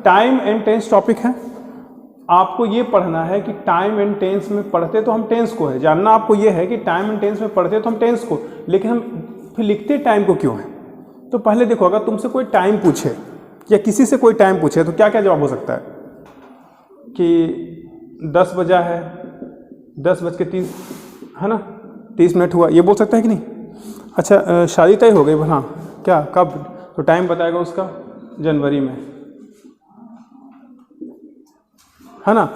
Time and tense topic है। आपको ये पढ़ना है कि टाइम एंड टेंस में पढ़ते तो हम टेंस को है, जानना आपको ये है कि टाइम एंड टेंस में पढ़ते तो हम टेंस को, लेकिन हम फिर लिखते टाइम को क्यों है। तो पहले देखो, अगर तुमसे कोई टाइम पूछे या किसी से कोई टाइम पूछे तो क्या क्या जवाब हो सकता है कि 10 बजा है, 10:30 है ना, 30 मिनट हुआ, ये बोल सकता है कि नहीं। अच्छा शादी तय हो गई, हाँ क्या कब, तो टाइम बताएगा उसका जनवरी में, है ना।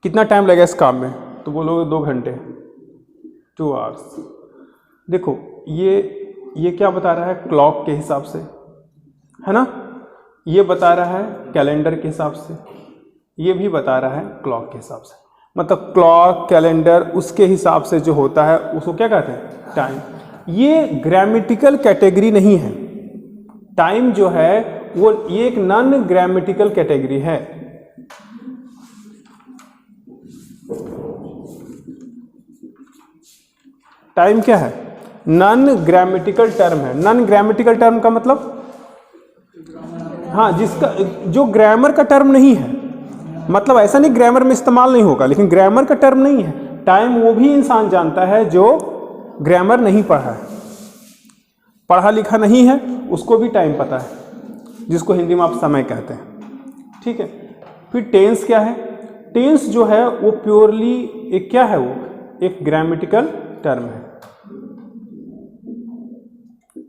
कितना टाइम लगेगा इस काम में, तो बोलोगे 2 घंटे, 2 आवर्स। देखो ये क्या बता रहा है, क्लॉक के हिसाब से, है ना। ये बता रहा है कैलेंडर के हिसाब से, ये भी बता रहा है क्लॉक के हिसाब से। मतलब क्लॉक कैलेंडर उसके हिसाब से जो होता है उसको क्या कहते हैं, टाइम। ये ग्रामेटिकल कैटेगरी नहीं है। टाइम जो है वो ये एक नॉन ग्रामेटिकल कैटेगरी है। टाइम क्या है, नॉन ग्रामेटिकल टर्म है। नॉन ग्रामेटिकल टर्म का मतलब, हाँ, जिसका जो ग्रामर का टर्म नहीं है, मतलब ऐसा नहीं ग्रामर में इस्तेमाल नहीं होगा, लेकिन ग्रामर का टर्म नहीं है। टाइम वो भी इंसान जानता है जो ग्रामर नहीं पढ़ा है, पढ़ा लिखा नहीं है, उसको भी टाइम पता है, जिसको हिंदी में आप समय कहते हैं, ठीक है। फिर टेंस क्या है, टेंस जो है वो प्योरली एक क्या है, वो एक ग्रामेटिकल टर्म है,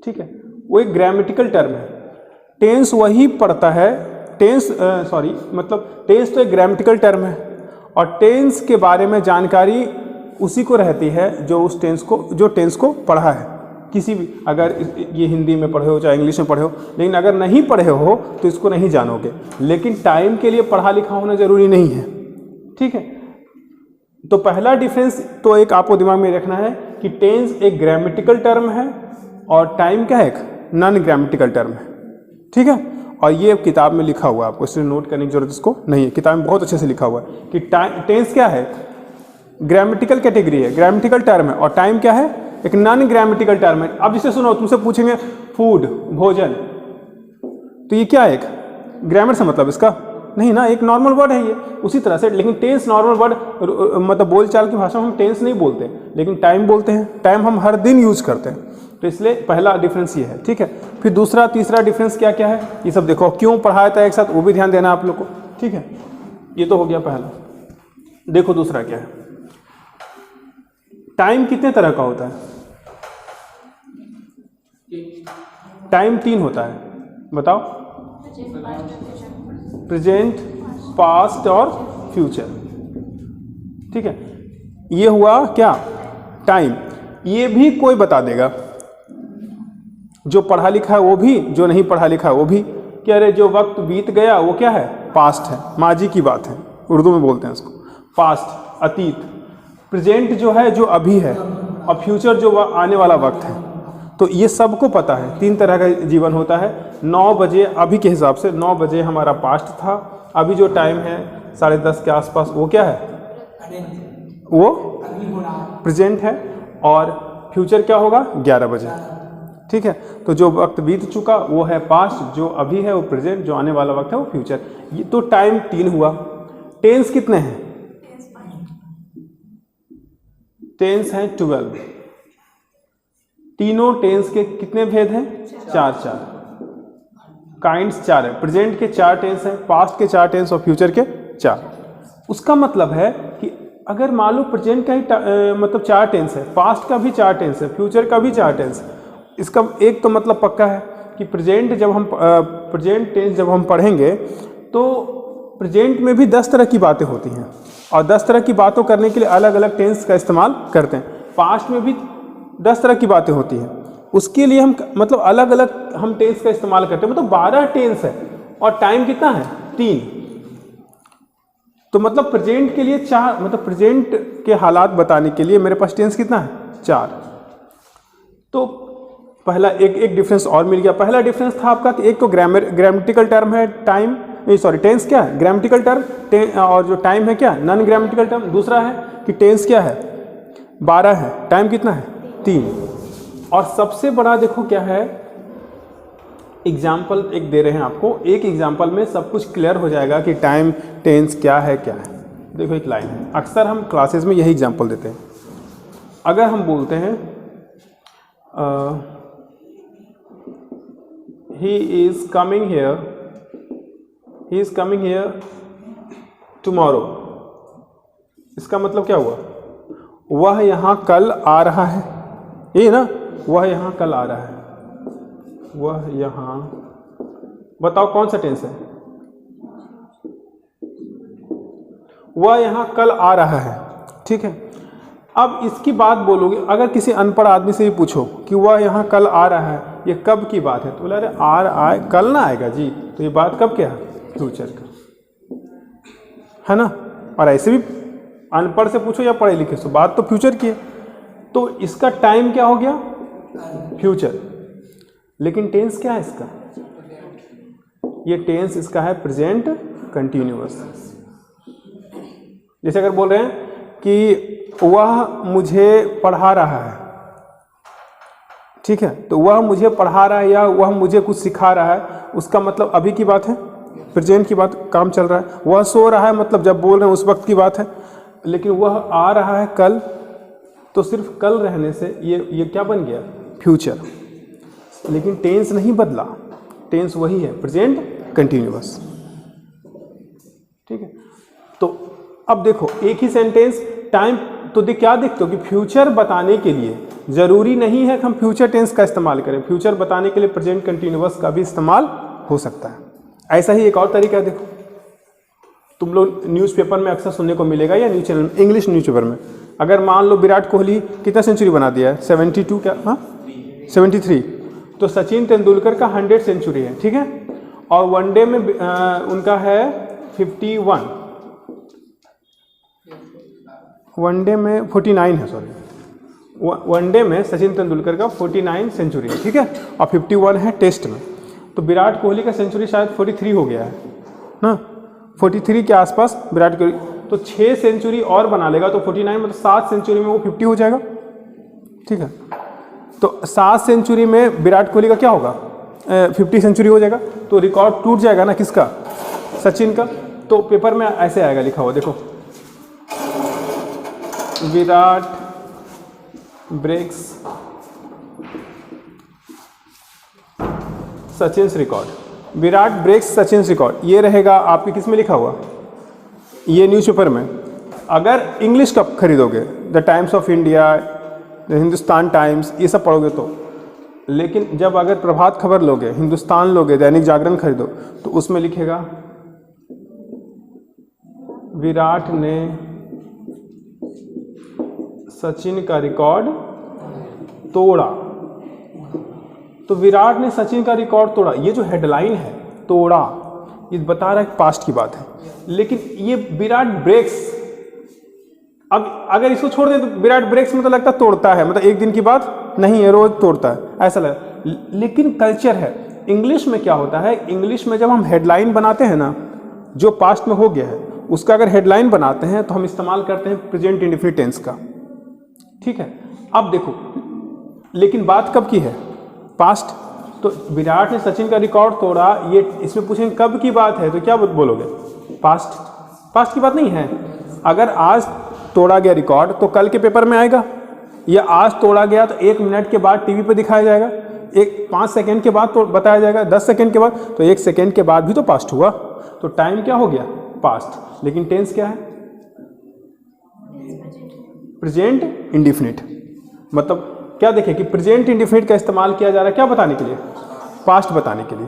ठीक है, वो एक ग्रामेटिकल टर्म है। टेंस वही पढ़ता है, टेंस मतलब टेंस तो एक ग्रामेटिकल टर्म है, और टेंस के बारे में जानकारी उसी को रहती है जो उस टेंस को पढ़ा है। किसी भी, अगर ये हिंदी में पढ़े हो चाहे इंग्लिश में पढ़े हो, लेकिन अगर नहीं पढ़े हो तो इसको नहीं जानोगे। लेकिन टाइम के लिए पढ़ा लिखा होना जरूरी नहीं है, ठीक है। तो पहला डिफरेंस तो एक आपको दिमाग में रखना है कि टेंस एक ग्रामेटिकल टर्म है और टाइम क्या है, एक नॉन ग्रामेटिकल टर्म है, ठीक है। और ये किताब में लिखा हुआ है, आपको इसलिए नोट करने की जरूरत इसको नहीं है, किताब में बहुत अच्छे से लिखा हुआ है कि टेंस क्या है, ग्रामेटिकल कैटेगरी है, ग्रामेटिकल टर्म है, और टाइम क्या है, एक नॉन ग्रामेटिकल टर्म है। अब जिसे सुनो, तुमसे पूछेंगे फूड, भोजन, तो ये क्या है, एक ग्रामर से मतलब इसका नहीं ना, एक नॉर्मल वर्ड है ये, उसी तरह से। लेकिन टेंस नॉर्मल वर्ड, मतलब बोलचाल की भाषा में हम टेंस नहीं बोलते, लेकिन टाइम बोलते हैं। टाइम हम हर दिन यूज करते हैं, तो इसलिए पहला डिफरेंस ये है, ठीक है। फिर दूसरा तीसरा डिफरेंस क्या क्या है, ये सब देखो, क्यों पढ़ाया था एक साथ, वो भी ध्यान देना आप लोग को, ठीक है। ये तो हो गया पहला। देखो दूसरा क्या है, टाइम कितने तरह का होता है, टाइम 3 होता है, बताओ। प्रेजेंट, पास्ट और फ्यूचर, ठीक है। ये हुआ क्या, टाइम। ये भी कोई बता देगा, जो पढ़ा लिखा है वो भी, जो नहीं पढ़ा लिखा है वो भी, कि अरे जो वक्त बीत गया वो क्या है, पास्ट है, माजी की बात है, उर्दू में बोलते हैं उसको, पास्ट, अतीत। प्रेजेंट जो है जो अभी है, और फ्यूचर जो आने वाला वक्त है। तो ये सबको पता है, 3 तरह का जीवन होता है। 9 बजे अभी के हिसाब से 9 बजे हमारा पास्ट था, अभी जो टाइम है 10:30 के आसपास, वो क्या है, वो प्रेजेंट है, और फ्यूचर क्या होगा 11 बजे, ठीक है। तो जो वक्त बीत चुका वो है पास्ट, जो अभी है वो प्रेजेंट, जो आने वाला वक्त है वो फ्यूचर। ये तो टाइम 3 हुआ। टेंस कितने हैं, टेंस हैं 12। तीनों टेंस के कितने भेद हैं, 4 काइंड्स 4 है। प्रेजेंट के 4 टेंस हैं, पास्ट के 4 टेंस और फ्यूचर के 4। उसका मतलब है कि अगर मान लो प्रेजेंट का ही मतलब 4 टेंस है, पास्ट का भी 4 टेंस है, फ्यूचर का भी 4 टेंस है, इसका एक तो मतलब पक्का है कि प्रेजेंट टेंस जब हम पढ़ेंगे तो प्रेजेंट में भी 10 तरह की बातें होती हैं, और 10 तरह की बातों करने के लिए अलग अलग टेंस का इस्तेमाल करते हैं। पास्ट में भी 10 तरह की बातें होती हैं, उसके लिए हम मतलब अलग अलग हम टेंस का इस्तेमाल करते हैं। मतलब 12 टेंस है, और टाइम कितना है, 3। तो मतलब प्रेजेंट के लिए 4, मतलब प्रेजेंट के हालात बताने के लिए मेरे पास टेंस कितना है, 4। तो पहला एक डिफरेंस और मिल गया। पहला डिफरेंस था आपका कि एक तो ग्रामेटिकल टर्म है टाइम, टेंस क्या है, ग्रामेटिकल टर्म, और जो टाइम है क्या, नॉन ग्रामेटिकल टर्म। दूसरा है कि टेंस क्या है, 12 है, टाइम कितना है, 3। और सबसे बड़ा देखो क्या है, एग्जाम्पल एक दे रहे हैं आपको, एक एग्जाम्पल में सब कुछ क्लियर हो जाएगा कि टाइम टेंस क्या है क्या है। देखो एक लाइन है, अक्सर हम क्लासेस में यही एग्जाम्पल देते हैं। अगर हम बोलते हैं he is coming here tomorrow, इसका मतलब क्या हुआ? वह यहाँ कल आ रहा है, ये ना, वह यहाँ कल आ रहा है, वह यहाँ, बताओ कौन सा टेंस है? वह यहाँ कल आ रहा है, ठीक है। अब इसकी बात बोलोगे, अगर किसी अनपढ़ आदमी से भी पूछो कि वह यहाँ कल आ रहा है, ये कब की बात है, तो बोला अरे आए कल ना आएगा जी, तो ये बात कब क्या है? फ्यूचर का, है ना। और ऐसे भी अनपढ़ से पूछो या पढ़े लिखे से, बात तो फ्यूचर की है, तो इसका टाइम क्या हो गया? फ्यूचर। लेकिन टेंस क्या है इसका? ये टेंस इसका है प्रेजेंट कंटिन्यूअस। जैसे अगर बोल रहे हैं कि वह मुझे पढ़ा रहा है, ठीक है, तो वह मुझे पढ़ा रहा है या वह मुझे कुछ सिखा रहा है, उसका मतलब अभी की बात है, प्रेजेंट की बात, काम चल रहा है। वह सो रहा है, मतलब जब बोल रहे हैं उस वक्त की बात है। लेकिन वह आ रहा है कल, तो सिर्फ कल रहने से ये क्या बन गया? फ्यूचर। लेकिन टेंस नहीं बदला, टेंस वही है, प्रेजेंट कंटिन्यूअस, ठीक है। तो अब देखो एक ही सेंटेंस टाइम, तो क्या देखते हो कि फ्यूचर बताने के लिए जरूरी नहीं है कि हम फ्यूचर टेंस का इस्तेमाल करें, फ्यूचर बताने के लिए प्रेजेंट कंटिन्यूअस का भी इस्तेमाल हो सकता है। ऐसा ही एक और तरीका है, देखो तुम लोग न्यूज़पेपर में अक्सर सुनने को मिलेगा, या न्यूज़ चैनल में, इंग्लिश न्यूज़पेपर में, अगर मान लो विराट कोहली कितना सेंचुरी बना दिया है? 72 क्या? हाँ 73। तो सचिन तेंदुलकर का 100 सेंचुरी है, ठीक है, और वनडे में उनका है 51, वनडे में 49 है, सॉरी, वनडे में सचिन तेंदुलकर का 49 सेंचुरी है, ठीक है, और 51 है टेस्ट में। तो विराट कोहली का सेंचुरी शायद 43 हो गया है ना, 43 के आसपास विराट कोहली, तो 6 सेंचुरी और बना लेगा, तो 49 मतलब 7 सेंचुरी में वो 50 हो जाएगा, ठीक है। तो 7 सेंचुरी में विराट कोहली का क्या होगा? 50 सेंचुरी हो जाएगा, तो रिकॉर्ड टूट जाएगा ना, किसका? सचिन का। तो पेपर में ऐसे आएगा लिखा हुआ, देखो, Virat breaks Sachin's record, Virat breaks Sachin's record, ये रहेगा आपके किस में लिखा हुआ? ये न्यूज़पेपर में। अगर इंग्लिश का खरीदोगे, the times of India, the Hindustan times, ये सब पढ़ोगे तो, लेकिन जब अगर प्रभात खबर लोगे, हिंदुस्तान लोगे, दैनिक जागरण खरीदो, तो उसमें लिखेगा विराट ने सचिन का रिकॉर्ड तोड़ा। तो विराट ने सचिन का रिकॉर्ड तोड़ा, ये जो हेडलाइन है तोड़ा, ये बता रहा है पास्ट की बात है। लेकिन ये विराट ब्रेक्स, अब अगर इसको छोड़ दें तो विराट ब्रेक्स मतलब लगता है तोड़ता है, मतलब एक दिन की बात नहीं है, रोज तोड़ता है ऐसा लगा। लेकिन कल्चर है, इंग्लिश में क्या होता है, इंग्लिश में जब हम हेडलाइन बनाते हैं ना, जो पास्ट में हो गया है उसका अगर हेडलाइन बनाते हैं तो हम इस्तेमाल करते हैं प्रेजेंट इंडेफिनिट टेंस का, ठीक है। अब देखो, लेकिन बात कब की है? पास्ट। तो विराट ने सचिन का रिकॉर्ड तोड़ा, ये इसमें पूछेंगे कब की बात है, तो क्या बोलोगे? पास्ट। पास्ट की बात नहीं है। अगर आज तोड़ा गया रिकॉर्ड तो कल के पेपर में आएगा, या आज तोड़ा गया तो 1 मिनट के बाद टीवी पे दिखाया जाएगा, 5 सेकेंड के बाद तो बताया जाएगा, 10 सेकेंड के बाद, तो 1 सेकेंड के बाद भी तो पास्ट हुआ। तो टाइम क्या हो गया? पास्ट। लेकिन टेंस क्या है? Present indefinite. मतलब क्या देखें कि प्रेजेंट इंडेफिनिट का इस्तेमाल किया जा रहा है क्या बताने के लिए? पास्ट बताने के लिए।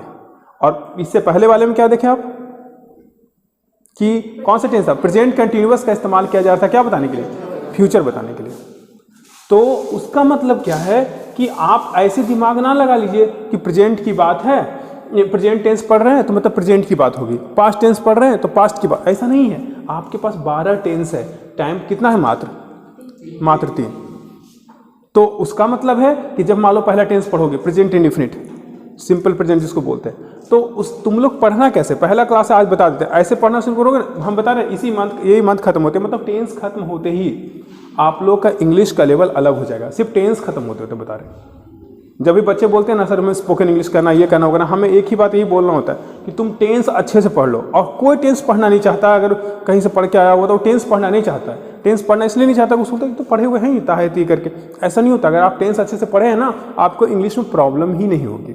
और इससे पहले वाले में क्या देखें आप कि कौन सा टेंस था? प्रेजेंट कंटिन्यूअस का इस्तेमाल किया जा रहा था क्या बताने के लिए? फ्यूचर बताने के लिए। तो उसका मतलब क्या है कि आप ऐसे दिमाग ना लगा लीजिए कि प्रेजेंट की बात है, ये प्रेजेंट टेंस पढ़ रहे हैं तो मतलब प्रेजेंट की बात होगी, पास्ट टेंस पढ़ रहे हैं तो पास्ट की बात, ऐसा नहीं है। आपके पास 12 टेंस है, टाइम कितना है? मात्र 3। तो उसका मतलब है कि जब मान लो पहला टेंस पढ़ोगे प्रेजेंट इंडेफिनिट, सिंपल प्रेजेंट जिसको बोलते हैं, तो तुम लोग पढ़ना कैसे? पहला क्लास है आज बता देते हैं, ऐसे पढ़ना शुरू करोगे, हम बता रहे हैं इसी मंथ, यही मंथ खत्म होते, मतलब टेंस खत्म होते ही आप लोग का इंग्लिश का लेवल अलग हो जाएगा, सिर्फ टेंस खत्म होते होते बता रहे हैं। जब भी बच्चे बोलते हैं ना सर हमें स्पोकन इंग्लिश करना, ये करना होगा, हमें एक ही बात यही बोलना होता है कि तुम टेंस अच्छे से पढ़ लो। और कोई टेंस पढ़ना नहीं चाहता, अगर कहीं से पढ़ के आया हुआ तो टेंस पढ़ना नहीं चाहता है। टेंस पढ़ना इसलिए नहीं चाहता, उसको तो पढ़े हुए हैं ताहती करके। ऐसा नहीं होता, अगर आप टेंस अच्छे से पढ़े हैं ना, आपको इंग्लिश में प्रॉब्लम ही नहीं होगी।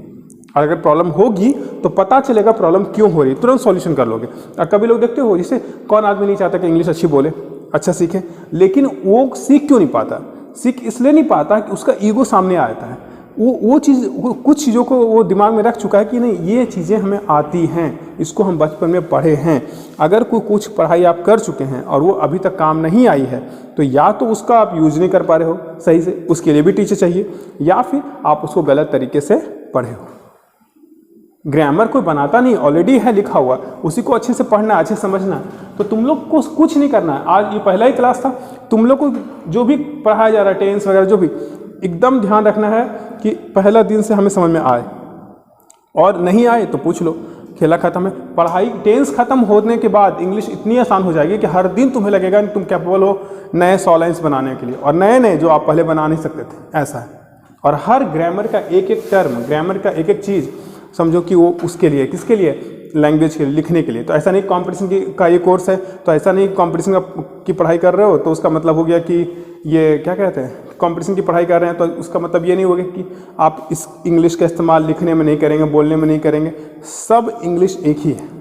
और अगर प्रॉब्लम होगी तो पता चलेगा प्रॉब्लम क्यों हो रही है, तुरंत सॉल्यूशन कर लोगे। और कभी लोग देखते हो, जैसे कौन आदमी नहीं चाहता कि इंग्लिश अच्छी बोले, अच्छा सीखे, लेकिन वो सीख क्यों नहीं पाता? सीख इसलिए नहीं पाता कि उसका ईगो सामने आता है। वो चीज़, कुछ चीज़ों को वो दिमाग में रख चुका है कि नहीं ये चीज़ें हमें आती हैं, इसको हम बचपन में पढ़े हैं। अगर कोई कुछ पढ़ाई आप कर चुके हैं और वो अभी तक काम नहीं आई है, तो या तो उसका आप यूज नहीं कर पा रहे हो सही से, उसके लिए भी टीचर चाहिए, या फिर आप उसको गलत तरीके से पढ़े हो। ग्रामर कोई बनाता नहीं, ऑलरेडी है लिखा हुआ, उसी को अच्छे से पढ़ना, अच्छे से समझना। तो तुम लोग को कुछ नहीं करना है। आज ये पहला ही क्लास था, तुम लोग को जो भी पढ़ाया जा रहा है, टेंस वगैरह जो भी, एकदम ध्यान रखना है कि पहला दिन से हमें समझ में आए, और नहीं आए तो पूछ लो, खेला खत्म है। पढ़ाई टेंस खत्म होने के बाद इंग्लिश इतनी आसान हो जाएगी कि हर दिन तुम्हें लगेगा कि तुम कैपेबल हो नए 100 लाइन्स बनाने के लिए, और नए नए जो आप पहले बना नहीं सकते थे, ऐसा है। और हर ग्रामर का एक एक टर्म, ग्रामर का एक एक चीज़ समझो कि वो उसके लिए, किसके लिए? लैंग्वेज के लिए, लिखने के लिए। तो ऐसा नहीं कंपटीशन का ये कोर्स है, तो ऐसा नहीं कंपटीशन की पढ़ाई कर रहे हो तो उसका मतलब हो गया कि ये क्या कहते हैं, कंपटीशन की पढ़ाई कर रहे हैं तो उसका मतलब ये नहीं होगा कि आप इस इंग्लिश का इस्तेमाल लिखने में नहीं करेंगे, बोलने में नहीं करेंगे। सब इंग्लिश एक ही है।